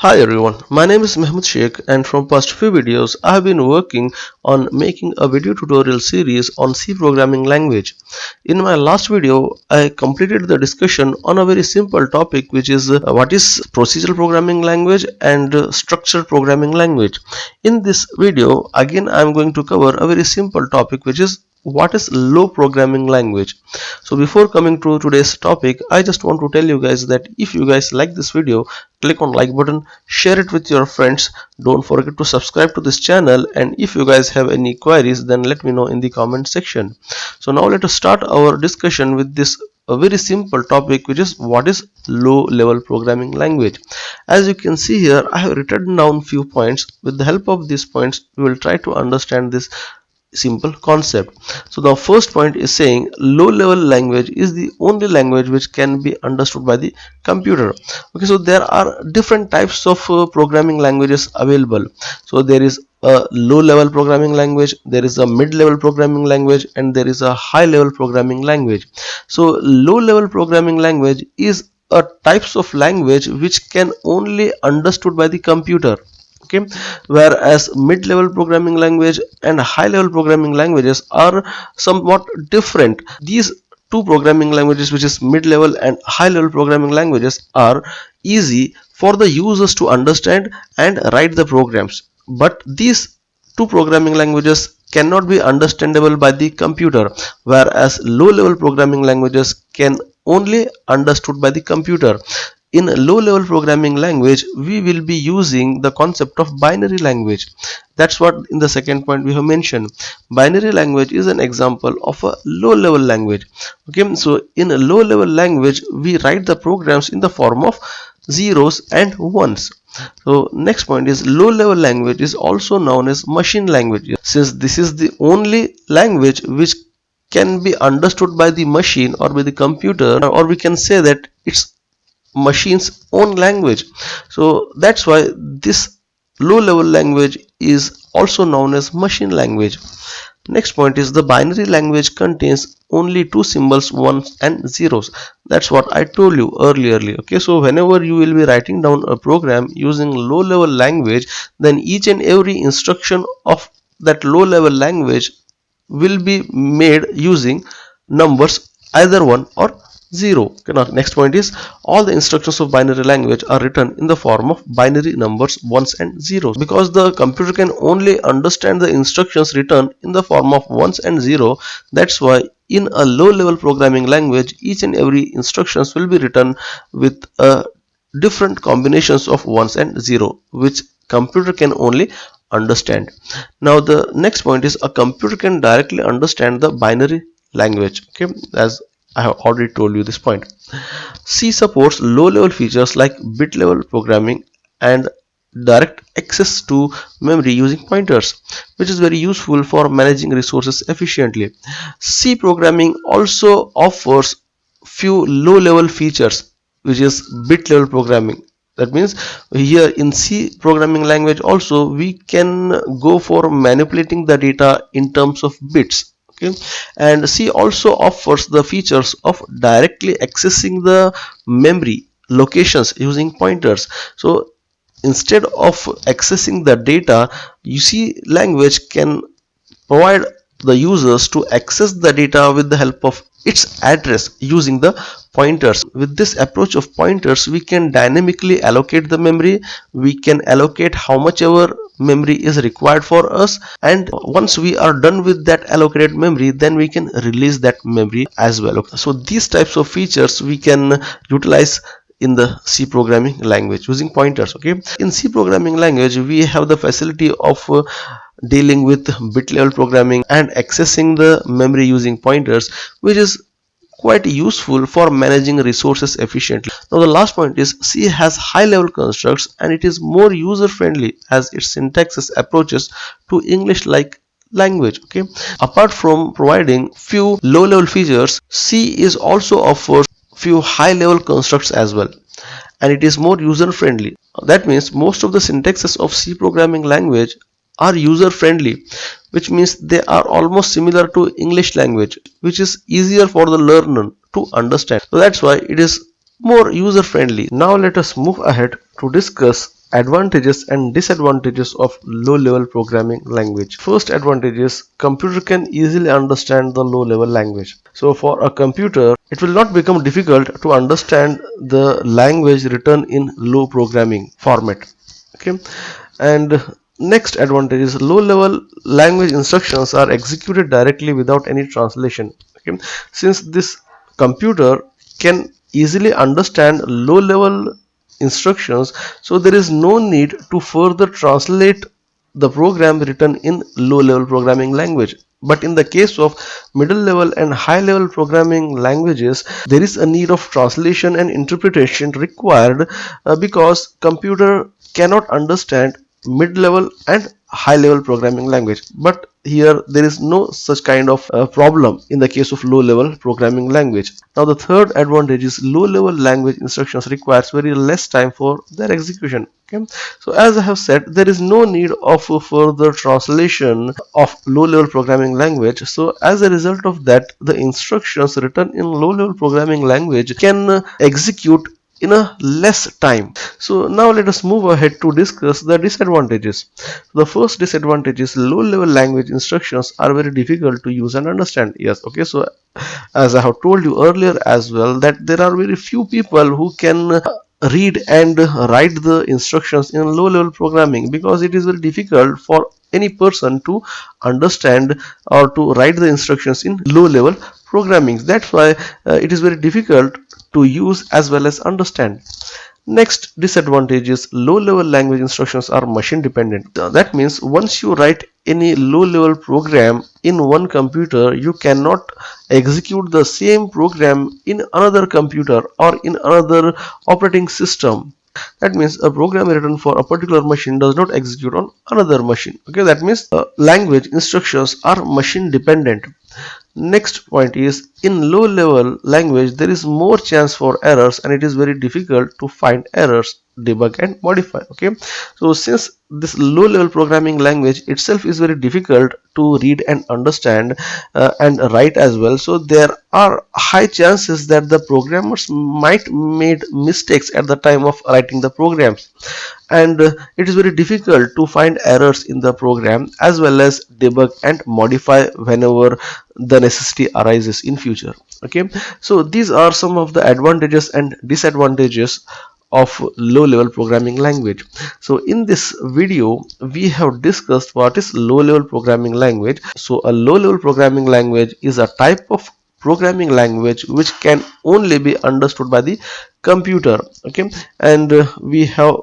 Hi everyone, my name is Mehmet Sheikh and from past few videos I have been working on making a video tutorial series on C programming language. In my last video I completed the discussion on a very simple topic, which is what is procedural programming language and structured programming language. In this video again I am going to cover a very simple topic, which is what is low programming language. So before coming to today's topic, I just want to tell you guys that if you guys like this video, click on like button, share it with your friends, don't forget to subscribe to this channel, and if you guys have any queries then let me know in the comment section. So now let us start our discussion with this a very simple topic, which is what is low level programming language. As you can see here, I have written down few points. With the help of these points we will try to understand this simple concept. So the first point is saying low level language is the only language which can be understood by the computer. Okay, so there are different types of programming languages available. So there is a low level programming language, there is a mid level programming language, and there is a high level programming language. So low level programming language is a types of language which can only understood by the computer. Okay, whereas mid-level programming language and high-level programming languages are somewhat different. These two programming languages, which is mid-level and high-level programming languages, are easy for the users to understand and write the programs, but these two programming languages cannot be understandable by the computer, whereas low-level programming languages can only understood by the computer. In low level programming language we will be using the concept of binary language. That's what in the second point we have mentioned. Binary language is an example of a low level language. Okay, so in a low level language we write the programs in the form of zeros and ones. So next point is low level language is also known as machine language, since this is the only language which can be understood by the machine or by the computer, or we can say that it's machine's own language. So that's why this low level language is also known as machine language. Next point is the binary language contains only two symbols, ones and zeros. That's what I told you earlier. Okay, so whenever you will be writing down a program using low level language, then each and every instruction of that low level language will be made using numbers either 1 or 0. Okay, now next point is all the instructions of binary language are written in the form of binary numbers, ones and zeros. Because the computer can only understand the instructions written in the form of ones and zero, that's why in a low level programming language each and every instructions will be written with different combinations of ones and zero, which computer can only understand. Now the next point is a computer can directly understand the binary language. Okay, as I have already told you this point. C supports low level features like bit level programming and direct access to memory using pointers, which is very useful for managing resources efficiently. C programming also offers few low level features, which is bit level programming. That means here in C programming language also we can go for manipulating the data in terms of bits. Okay, and C also offers the features of directly accessing the memory locations using pointers. So instead of accessing the data, you see language can provide the users to access the data with the help of its address using the pointers. With this approach of pointers we can dynamically allocate the memory, we can allocate how much ever memory is required for us, and once we are done with that allocated memory then we can release that memory as well. Okay, so these types of features we can utilize in the C programming language using pointers. Okay, in C programming language we have the facility of dealing with bit level programming and accessing the memory using pointers, which is quite useful for managing resources efficiently. Now the last point is C has high level constructs and it is more user friendly as its syntax approaches to English like language. Okay, apart from providing few low level features, C is also offers few high level constructs as well, and it is more user friendly. That means most of the syntaxes of C programming language are user friendly, which means they are almost similar to English language, which is easier for the learner to understand. So that's why it is more user friendly. Now let us move ahead to discuss advantages and disadvantages of low level programming language. First advantage is computer can easily understand the low level language. So for a computer, it will not become difficult to understand the language written in low programming format. Okay, and next advantage is low level language instructions are executed directly without any translation. Okay, since this computer can easily understand low level instructions, so there is no need to further translate the program written in low level programming language. But in the case of middle level and high level programming languages, there is a need of translation and interpretation required because computer cannot understand mid level and high level programming language. But here there is no such kind of problem in the case of low level programming language. Now the third advantage is low level language instructions requires very less time for their execution. Okay, so as I have said, there is no need of further translation of low level programming language. So as a result of that, the instructions written in low level programming language can execute in a less time. So now let us move ahead to discuss the disadvantages. The first disadvantage is low level language instructions are very difficult to use and understand. Yes, okay, so as I have told you earlier as well, that there are very few people who can read and write the instructions in low level programming, because it is very difficult for any person to understand or to write the instructions in low level programming. That's why it is very difficult to use as well as understand. Next disadvantage is low level language instructions are machine dependent. That means once you write any low level program in one computer, you cannot execute the same program in another computer or in another operating system. That means a program written for a particular machine does not execute on another machine. Okay, that means language instructions are machine dependent. Next point is, in low level language there is more chance for errors and it is very difficult to find errors, debug and modify. Okay, so since this low level programming language itself is very difficult to read and understand and write as well, so there are high chances that the programmers might made mistakes at the time of writing the programs, and it is very difficult to find errors in the program as well as debug and modify whenever the necessity arises in future. Okay, so these are some of the advantages and disadvantages of low level programming language. So in this video we have discussed what is low level programming language. So a low level programming language is a type of programming language which can only be understood by the computer. Okay, and we have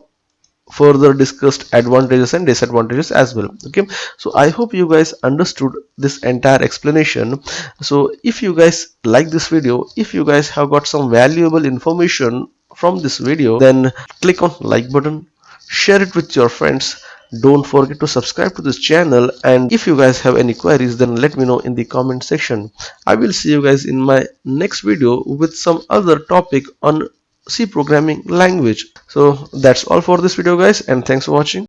further discussed advantages and disadvantages as well. Okay, so I hope you guys understood this entire explanation. So if you guys like this video, if you guys have got some valuable information from this video, then click on like button, share it with your friends. Don't forget to subscribe to this channel, and if you guys have any queries, then let me know in the comment section. I will see you guys in my next video with some other topic on C programming language. So that's all for this video guys, and thanks for watching.